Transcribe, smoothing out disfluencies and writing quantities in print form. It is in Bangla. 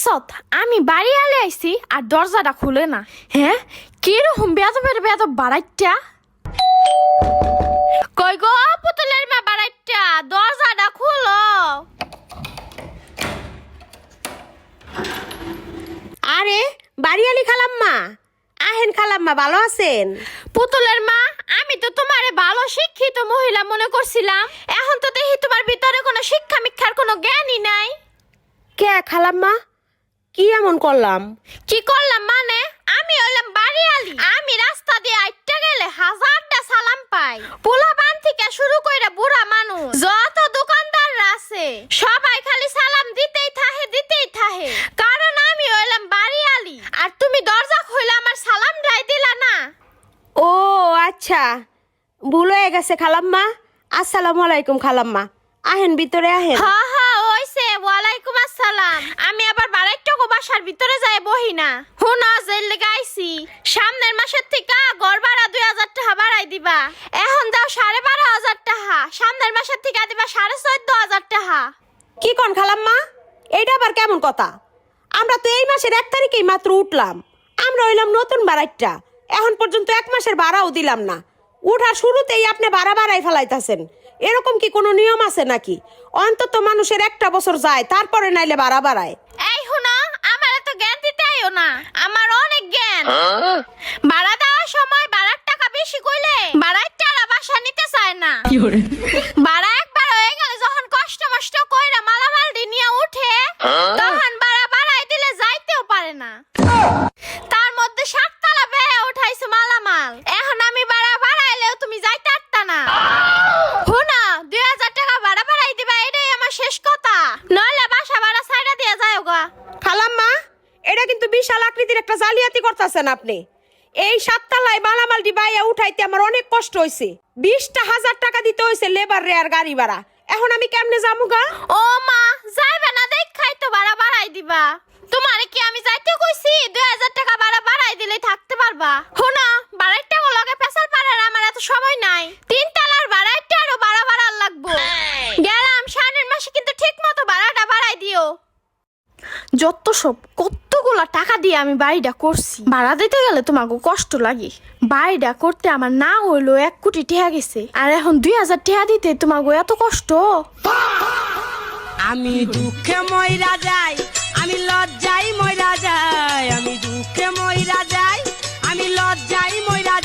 দেখছত আমি বাড়ি আলে আইছি আর দরজাটা খুলে না। হ্যাঁ, কিরকম বেদবের বেদব বাড়াইটা। কই গো পুতুলের মা বাড়াইটা, দরজাটা খুলো। আরে বাড়িয়ালি খালাম্মা, আহেন খালাম্মা, ভালো আছেন? পুতুলের মা, আমি তো তোমারে ভালো শিক্ষিত মহিলা মনে করছিলাম, এখন তো দেখি তোমার ভিতরে কোনো শিক্ষা মিক্ষার কোনো জ্ঞানই নাই। কে খালাম্মা, কি এমন করলাম? কি করলাম মানে? আমি হইলাম বাড়িয়ালি, আমি রাস্তা দিয়ে আইটা গেলে হাজারটা সালাম পাই। পোলা বান থেকে শুরু কইরা বুড়া মানুষ যত দোকানদাররা আছে সবাই খালি সালাম দিতেই থাহে, কারণ আমি হইলাম বাড়িয়ালি। আর তুমি দরজা খুলে আমার সালাম ডাই দিলা না। ও আচ্ছা, ভুল হয়ে গেছে খালাম্মা। আসসালামু আলাইকুম খালাম্মা, আহেন ভিতরে আহেন। হ্যাঁ হ্যাঁ ওইছে, ওয়ালাইকুম আসসালাম। আমি আবার বাড়াইটাকো বাসার ভিতরে যাই বহি না। হুনা জেল গাইছি, সামনের মাসের থেকে ঘর ভাড়া 2000 টাকা বাড়াই দিবা। এখন দাও 12,500 টাকা, সামনের মাসের থেকে দিবা 14,500 টাকা। কি কোন খালাম্মা, এইটা আবার কেমন কথা? আমরা তো এই মাসের 1 তারিখেই মাত্র উঠলাম। আমরা হইলাম নতুন বাড়াইটা, এখন পর্যন্ত 1 মাসের ভাড়াও দিলাম না। উঠার শুরুতেই আপনি ভাড়া বাড়াই ফেলাইতেছেন, এরকম কি কোনো নিয়ম আছে নাকি? অন্তত মানুষের 1টা বছর যায়, তারপরে নাইলে ভাড়া বাড়ায়। এই হুনো, আমার এত জ্ঞান দিতে আইও না, আমার অনেক জ্ঞান। ভাড়া দেওয়ার সময় ভাড়ার টাকা বেশি কইলে ভাড়াইটারা বাসা নিতে চায় না। ভাড়া একবার হয়ে গেলে যখন কষ্ট মষ্ট কইরা মালামাল নিয়ে উঠে, তখন ভাড়া বাড়াই দিলে যাইতেও পারে না। তার মধ্যে 7 তলা বেয়ে উঠাইছো মালামাল, এখন আমি ভাড়া বাড়াইলেও তুমি যাইতে পারতা না। হুনা 2000 টাকা ভাড়া বাড়াই দিবা, এটাই আমার শেষ কথা, নইলে বাসা ভাড়া ছাইড়া দিয়া যাও গা। খালাম্মা, এটা কিন্তু বিশাল আকৃতির একটা জালিয়াতি করতেছেন আপনি। এই 7 তলায় মালামালটি বাইয়া উঠাইতে আমার অনেক কষ্ট হয়েছে। 20,000 টাকা দিতে হয়েছে লেবার রে আর গাড়ি ভাড়া। এখন আমি কেমনে যাবো গা? ও মা, যাইবে না দেখাই তো ভাড়া বাড়াই দিবা। তোমারে কি আমি যাইতে কইছি? 2000 টাকা ভাড়া বাড়াই দিলেই থাকতে পারবা। হুনা, বাড়াইটা লগে পেছাল পাড়ার আমার এত সময় নাই। 3 তলার বাড়াইটা আরো বাড়ার লাগবো। গেলাম, সামনের মাসে কিন্তু ঠিক মতো ভাড়াটা বাড়াই দিও। যত সব কতগুলা টাকা দিয়ে আমি বাড়িটা করছি, ভাড়া দিতে গেলে তোমাকে কষ্ট লাগে। বাড়িটা করতে আমার না হইলো 1 কোটি টাকা গেছে, আর এখন 2000 টাকা দিতে তোমাকে এত কষ্ট। আমি দুঃখে মইরা যাই, আমি লজ্জায় মইরা যাই, আমি দুঃখে মইরা যাই, আমি লজ্জায় মইরা